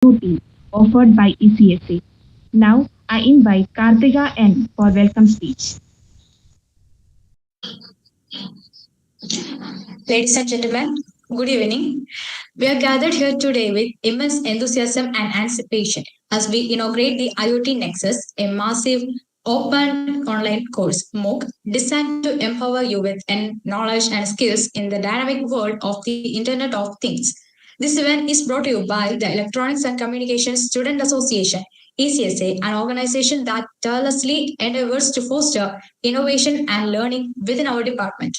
IoT offered by ECSA. Now I invite Kartika N for welcome speech. Ladies and gentlemen, good evening. We are gathered here today with immense enthusiasm and anticipation as we inaugurate the IoT NEXUS, a massive open online course MOOC designed to empower you with knowledge and skills in the dynamic world of the Internet of Things. This event is brought to you by the Electronics and Communications Student Association, ECSA, an organization that tirelessly endeavors to foster innovation and learning within our department.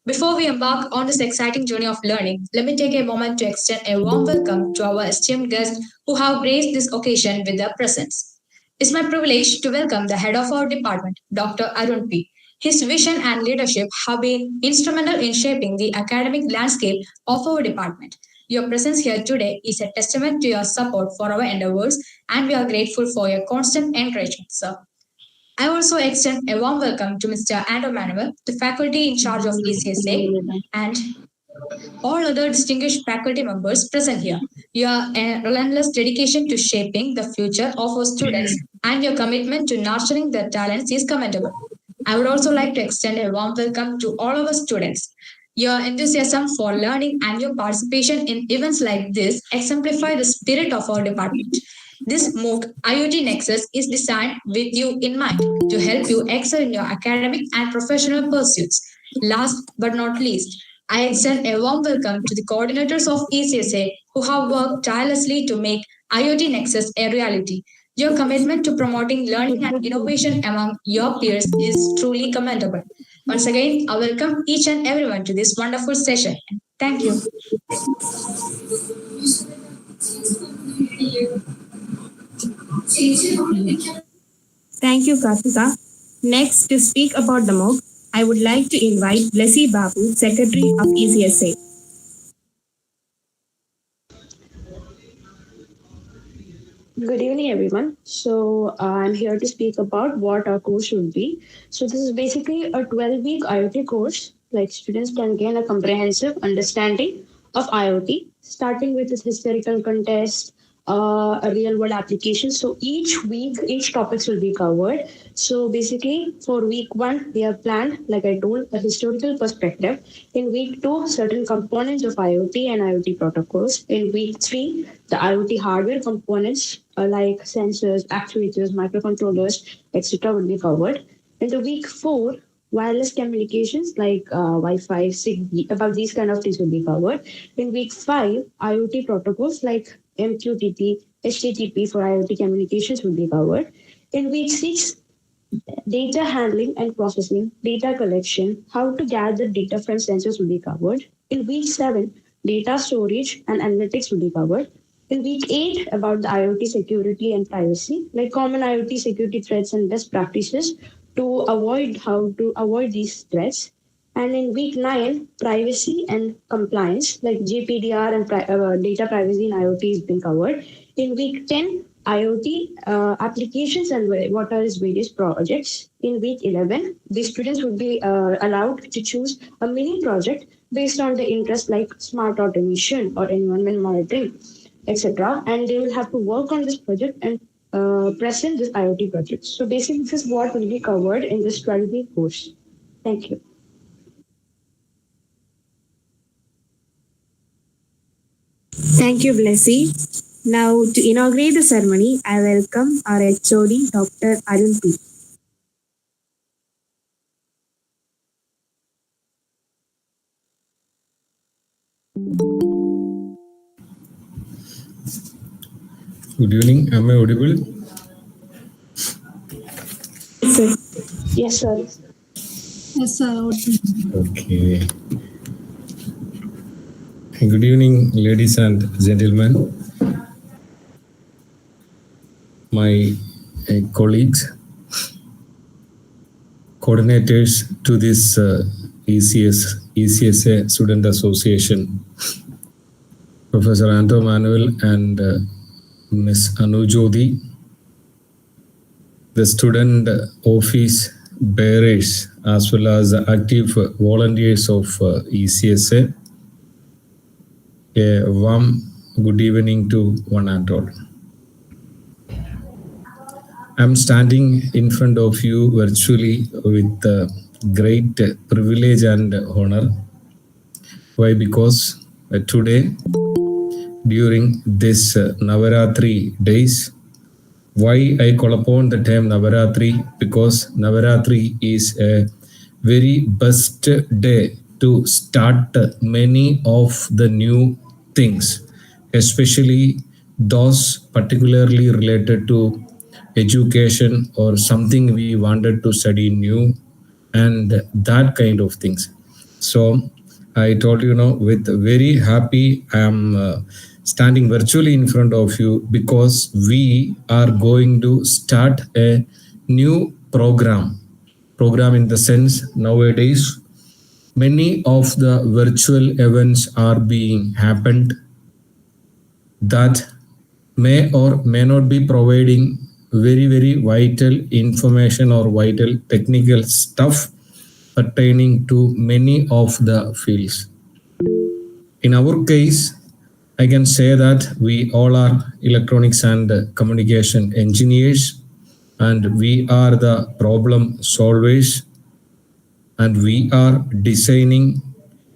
Before we embark on this exciting journey of learning, let me take a moment to extend a warm welcome to our esteemed guests who have graced this occasion with their presence. It's my privilege to welcome the head of our department, Dr. Arun P. His vision and leadership have been instrumental in shaping the academic landscape of our department. Your presence here today is a testament to your support for our endeavors, and we are grateful for your constant encouragement, sir. I also extend a warm welcome to Mr. Ando Manuel, the faculty in charge of ECSA, and all other distinguished faculty members present here. Your relentless dedication to shaping the future of our students and your commitment to nurturing their talents is commendable. I would also like to extend a warm welcome to all of our students. Your enthusiasm for learning and your participation in events like this exemplify the spirit of our department. This MOOC IoT Nexus is designed with you in mind to help you excel in your academic and professional pursuits. Last but not least, I extend a warm welcome to the coordinators of ECSA who have worked tirelessly to make IoT Nexus a reality. Your commitment to promoting learning and innovation among your peers is truly commendable. Once again, I welcome each and everyone to this wonderful session. Thank you. Thank you, Kartika. Next, to speak about the MOOC, I would like to invite Blessy Babu, Secretary of ECSA. Good evening, everyone. I'm here to speak about what our course should be. So, this is basically a 12-week IoT course. Like students can gain a comprehensive understanding of IoT, starting with this historical context, a real-world application. So each week, each topics will be covered. So basically, for week 1, we have planned, like I told, a historical perspective. In week 2, certain components of IoT and IoT protocols. In week 3, the IoT hardware components like sensors, actuators, microcontrollers, etc. will be covered. In the week 4, wireless communications like Wi-Fi, Zigbee, about these kind of things will be covered. In week 5, IoT protocols like MQTT, HTTP for IoT communications will be covered. In week 6, data handling and processing, data collection, how to gather data from sensors will be covered. In week 7, data storage and analytics will be covered. In week 8, about the IoT security and privacy, like common IoT security threats and best practices to avoid how to avoid these threats. And in week 9, privacy and compliance, like GPDR and data privacy in IoT is being covered. In week 10, IoT applications and what are its various projects. In week 11, the students would be allowed to choose a mini project based on the interest like smart automation or environment monitoring, etc. And they will have to work on this project and present this IoT project. So basically, this is what will be covered in this 12-week course. Thank you. Thank you, Blessy. Now, to inaugurate the ceremony, I welcome our HOD, Dr. Arun P. Good evening. Am I audible? Yes, sir. Yes, sir. Yes, sir. Okay. Good evening, ladies and gentlemen. My colleagues, coordinators to this ECSA Student Association, Professor Ando Manuel and Ms. Anujodi, the student office bearers as well as active volunteers of ECSA. A warm good evening to one and all. I'm standing in front of you virtually with great privilege and honor. Why? Because today, during this Navaratri days, why I call upon the term Navaratri? Because Navaratri is a very best day to start many of the new things, especially those particularly related to education or something we wanted to study new and that kind of things. So I told you, with very happy, I am standing virtually in front of you because we are going to start a new program. Program in the sense nowadays, many of the virtual events are being happened that may or may not be providing very vital information or vital technical stuff pertaining to many of the fields. In our case, I can say that we all are electronics and communication engineers, and we are the problem solvers, and we are designing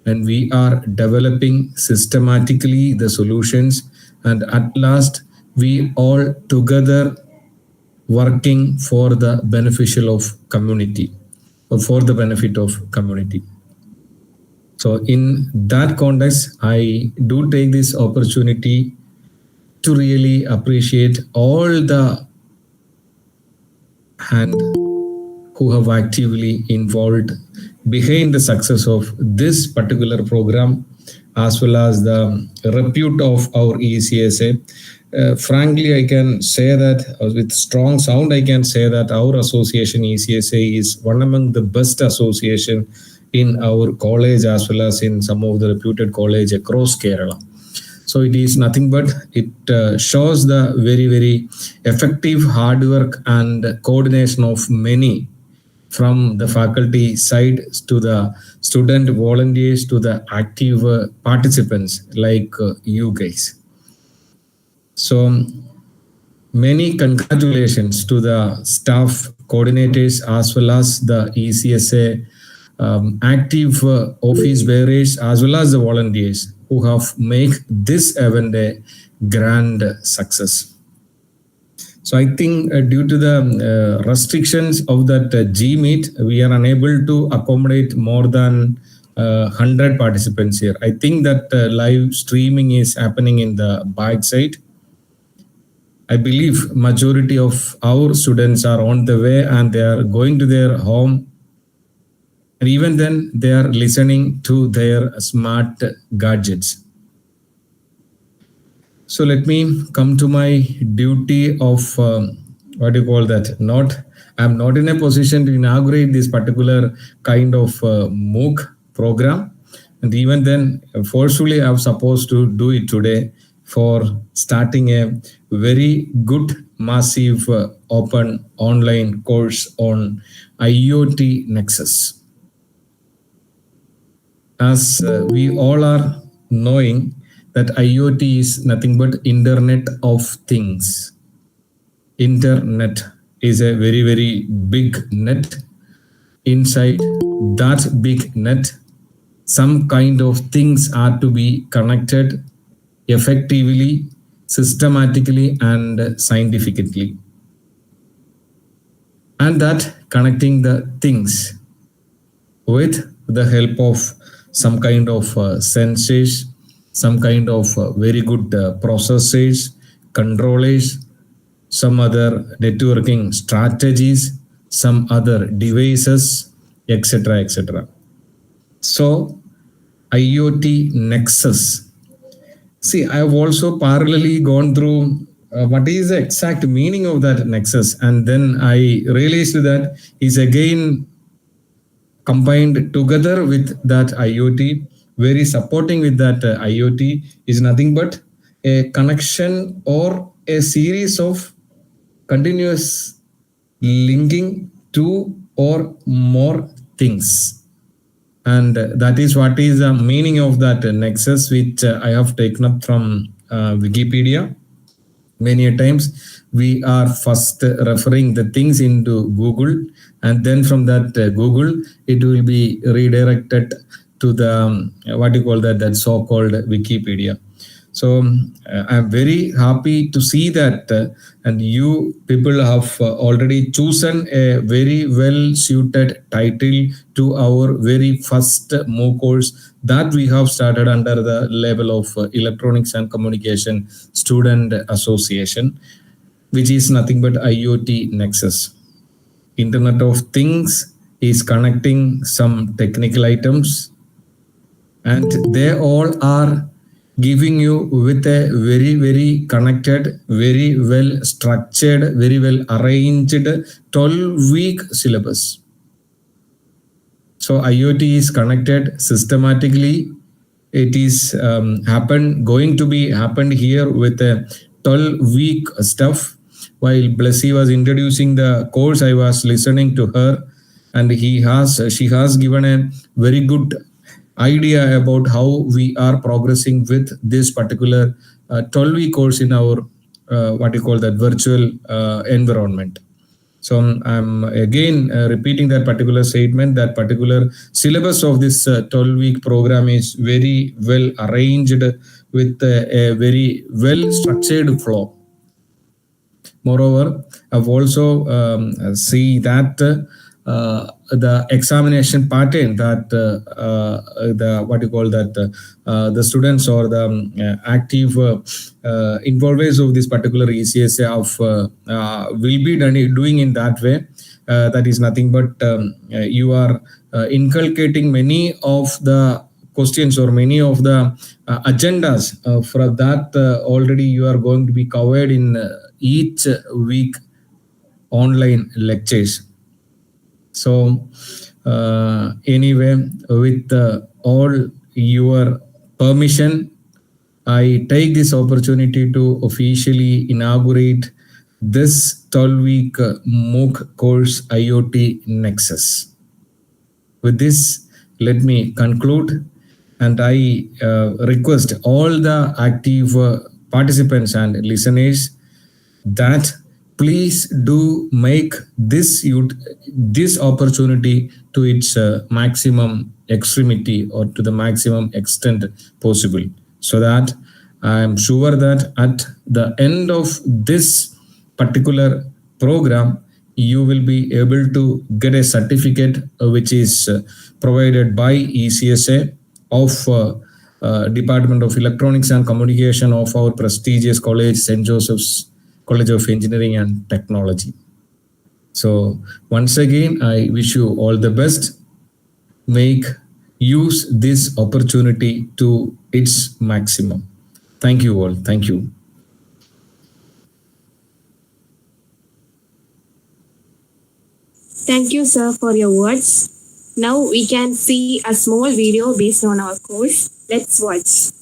and we are developing systematically the solutions, and at last we all together working for the beneficial of community or for the benefit of community. So in that context, I do take this opportunity to really appreciate all the hand who have actively involved behind the success of this particular program, as well as the repute of our ECSA. Frankly, I can say that with strong sound, I can say that our association ECSA is one among the best association in our college as well as in some of the reputed college across Kerala. So it is nothing but it shows the very effective hard work and coordination of many, from the faculty side to the student volunteers to the active participants like you guys. So many congratulations to the staff coordinators as well as the ECSA active office bearers as well as the volunteers who have made this event a grand success. So I think due to the restrictions of that G-Meet, we are unable to accommodate more than 100 participants here. I think that live streaming is happening in the backside. I believe majority of our students are on the way and they are going to their home. And even then, they are listening to their smart gadgets. So let me come to my duty of what do you call that? I'm not in a position to inaugurate this particular kind of MOOC program. And even then, forcefully, I'm supposed to do it today for starting a very good, massive, open online course on IoT NEXUS. As we all are knowing that IoT is nothing but Internet of Things. Internet is a very big net. Inside that big net, some kind of things are to be connected effectively, systematically, and scientifically. And that connecting the things with the help of some kind of sensors, some kind of very good processors, controllers, some other networking strategies, some other devices, etc. etc. So IoT NEXUS. See, I have also parallelly gone through what is the exact meaning of that nexus, and then I realized that is again combined together with that IoT, very supporting with that IoT is nothing but a connection or a series of continuous linking two or more things. And that is what is the meaning of that nexus, which I have taken up from Wikipedia. Many a times we are first referring the things into Google, and then from that Google it will be redirected to the what you call that so-called Wikipedia. So I'm very happy to see that, and you people have already chosen a very well suited title to our very first MOOC course that we have started under the level of Electronics and Communication Student Association, which is nothing but IoT NEXUS. Internet of Things is connecting some technical items, and they all are giving you with a very connected, very well structured, very well arranged 12-week syllabus. So IoT is connected systematically. It is going to be happened here with a 12-week stuff. While Blessy was introducing the course, I was listening to her, and she has given a very good idea about how we are progressing with this particular 12-week course in our what you call that virtual environment. So I'm again repeating that particular statement. That particular syllabus of this 12-week program is very well arranged with a very well structured flow. Moreover, I've also see that the examination pattern that the what you call that the students or the active involvers of this particular ECSA will be doing in that way. That is nothing but you are inculcating many of the questions or many of the agendas for that already you are going to be covered in each week online lectures. So anyway, with all your permission, I take this opportunity to officially inaugurate this 12-week MOOC course IoT NEXUS. With this, let me conclude, and I request all the active participants and listeners that please do make this opportunity to its maximum extremity or to the maximum extent possible, so that I am sure that at the end of this particular program you will be able to get a certificate which is provided by ECSA of Department of Electronics and Communication of our prestigious college, St. Joseph's College of Engineering and Technology. So once again, I wish you all the best. Use this opportunity to its maximum. Thank you all. Thank you. Thank you, sir, for your words. Now we can see a small video based on our course. Let's watch.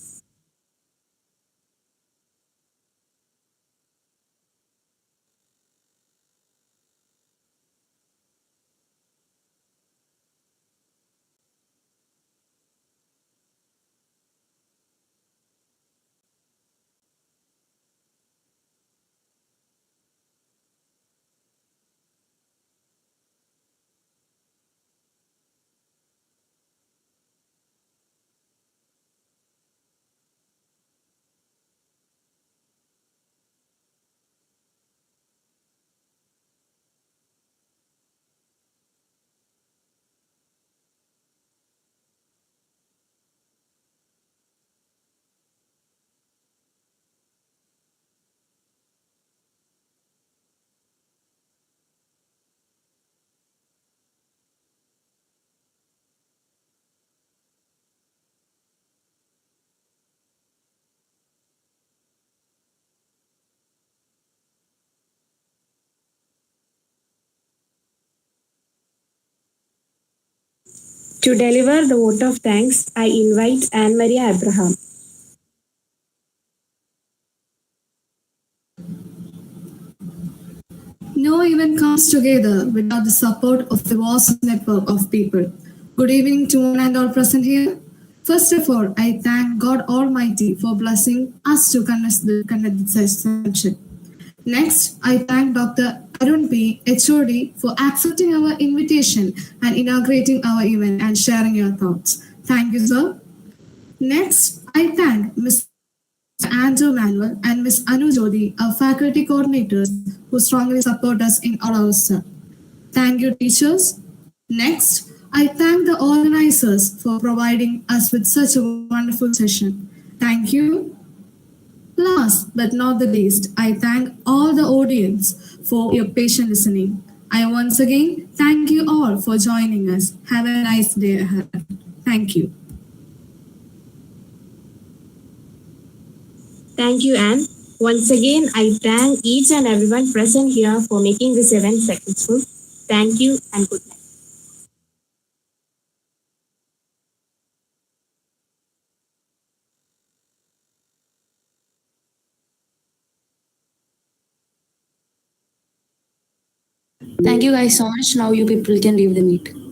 To deliver the vote of thanks, I invite Anne Maria Abraham. No event comes together without the support of the vast network of people. Good evening to one and all present here. First of all, I thank God Almighty for blessing us to conduct this session. Next, I thank Dr. Arun P. HOD for accepting our invitation and inaugurating our event and sharing your thoughts. Thank you, sir. Next, I thank Mr. Andrew Manuel and Ms. Anu Jodi, our faculty coordinators who strongly support us in all our stuff. Thank you, teachers. Next, I thank the organizers for providing us with such a wonderful session. Thank you. Last but not the least, I thank all the audience for your patient listening. I once again thank you all for joining us. Have a nice day ahead. Thank you. Thank you, Anne. Once again, I thank each and everyone present here for making this event successful. Thank you and good night. Thank you guys so much. Now you people can leave the meet.